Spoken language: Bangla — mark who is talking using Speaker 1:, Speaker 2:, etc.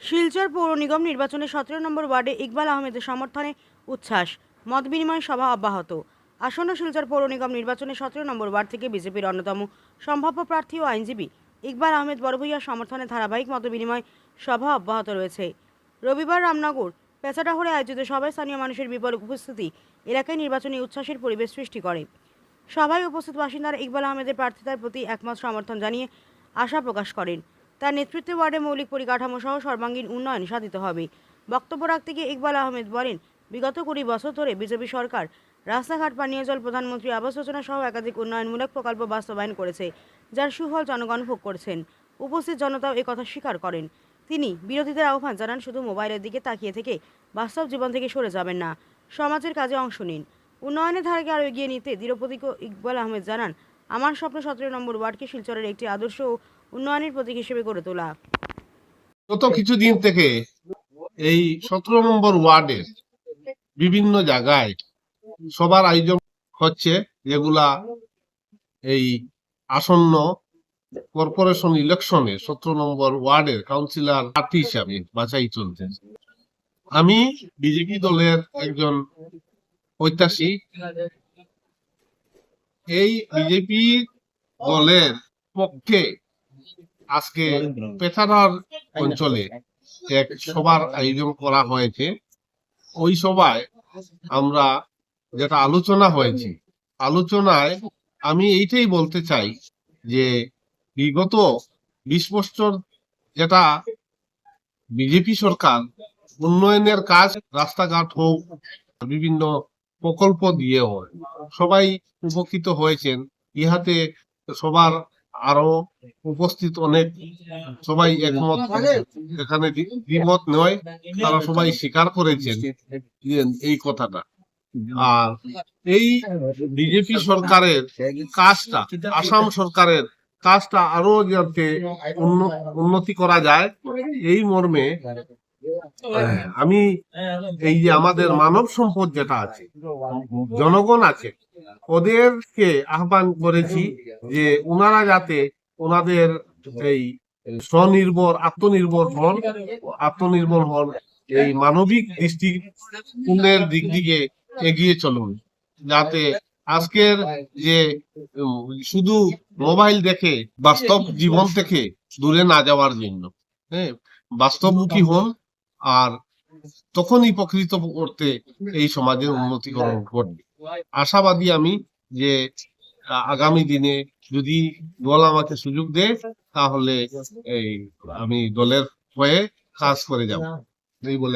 Speaker 1: শিলচর পৌর নিগম নির্বাচনে 17 নম্বর ওয়ার্ডে ইকবাল আহমেদের সমর্থনে উচ্ছ্বাস, মত বিনিময় সভা অব্যাহত। আসন্ন শিলচর পৌর নিগম নির্বাচনে 17 নম্বর ওয়ার্ড থেকে বিজেপির অন্যতম সম্ভাব্য প্রার্থী ও আইনজীবী ইকবাল আহমেদ বড়ভূঁইয়ার সমর্থনে ধারাবাহিক মত বিনিময় সভা অব্যাহত রয়েছে। রবিবার রামনগর পেঁচাডাহরে আয়োজিত সভায় স্থানীয় মানুষের বিপুল উপস্থিতি এলাকায় নির্বাচনী উচ্ছ্বাসের পরিবেশ সৃষ্টি করে। সভায় উপস্থিত বাসিন্দারা ইকবাল আহমেদের প্রার্থিতার প্রতি একমত সমর্থন জানিয়ে আশা প্রকাশ করেন তার নেতৃত্বে ওয়ার্ডে মৌলিক পরিকাঠামো সহ সর্বাঙ্গীন উন্নয়ন সাধিত হবে। বক্তব্য রাখতে গিয়ে ইকবাল আহমেদ বলেন, বিগত 20 বছর ধরে বিজেপি সরকার রাস্তাঘাট, পানীয় জল, প্রধানমন্ত্রী আবাস যোজনা সহ একাধিক উন্নয়নমূলক প্রকল্প বাস্তবায়ন করেছে, যার সুফল জনগণ ভোগ করছেন। উপস্থিত জনতাও একথা স্বীকার করেন। তিনি বিরোধীদের আহ্বান জানান, শুধু মোবাইলের দিকে তাকিয়ে থেকে বাস্তব জীবন থেকে সরে যাবেন না, সমাজের কাজে অংশ নিন। উন্নয়নের ধারাকে আরও এগিয়ে নিতে দৃঢ়প্রতিজ্ঞ ইকবাল আহমেদ জানান, আমার স্বপ্ন 17 নম্বর ওয়ার্ডকে শিলচরের একটি আদর্শ ও উন্নয়নের প্রতীক হিসেবে গড়ে তোলা।
Speaker 2: গত কিছুদিন থেকে এই 17 নম্বর ওয়ার্ডের বিভিন্ন জায়গায় সবার আয়োজন হচ্ছে, যেগুলা এই আসন্ন কর্পোরেশন ইলেকশনে 17 নম্বর ওয়ার্ডের কাউন্সিলর প্রার্থী হিসাবে বাছাই চলছে। আমি বিজেপি দলের একজন প্রত্যাশী। এই বিজেপি দলের পক্ষে আজকে পেথানার অঞ্চলে এক সভার আয়োজন করা হয়েছে। ওই সভায় আমরা যেটা আলোচনা হয়েছে, আলোচনায় আমি এইটাই বলতে চাই যে বিগত 20 বছর যেটা বিজেপি সরকার উন্নয়নের কাজ, রাস্তাঘাট হোক, বিভিন্ন প্রকল্প দিয়ে হয়, সবাই উপকৃত হয়েছেন। ইহাতে সবার আরো উপস্থিত অনেক সবাই একমত, এখানে দ্বিমত নয়, তারা সবাই স্বীকার করেছেন এই কথাটা। আর এই বিজেপি সরকারের কাজটা, আসাম সরকারের কাজটা আরো যাতে উন্নতি করা যায়, এই মর্মে আমি এই যে আমাদের মানব সম্পদ যেটা আছে, জনগণ আছে, ওদেরকে আহ্বান করেছি যে ওনারা যাতে ওনাদের এই স্বনির্ভর আত্মনির্ভর হন, এই মানবিক দৃষ্টিকোণের দিক দিকে এগিয়ে চলুন, যাতে আজকের যে শুধু মোবাইল দেখে বাস্তব জীবন থেকে দূরে না যাওয়ার জন্য, হ্যাঁ, বাস্তবমুখী হন। আর তখনই প্রকৃত করতে এই সমাজের উন্নতিকরণ ঘটবে। আশাবাদী আমি যে আগামী দিনে যদি দল আমাকে সুযোগ দেয়, তাহলে এই আমি দলের হয়ে কাজ করে যাব এই বলে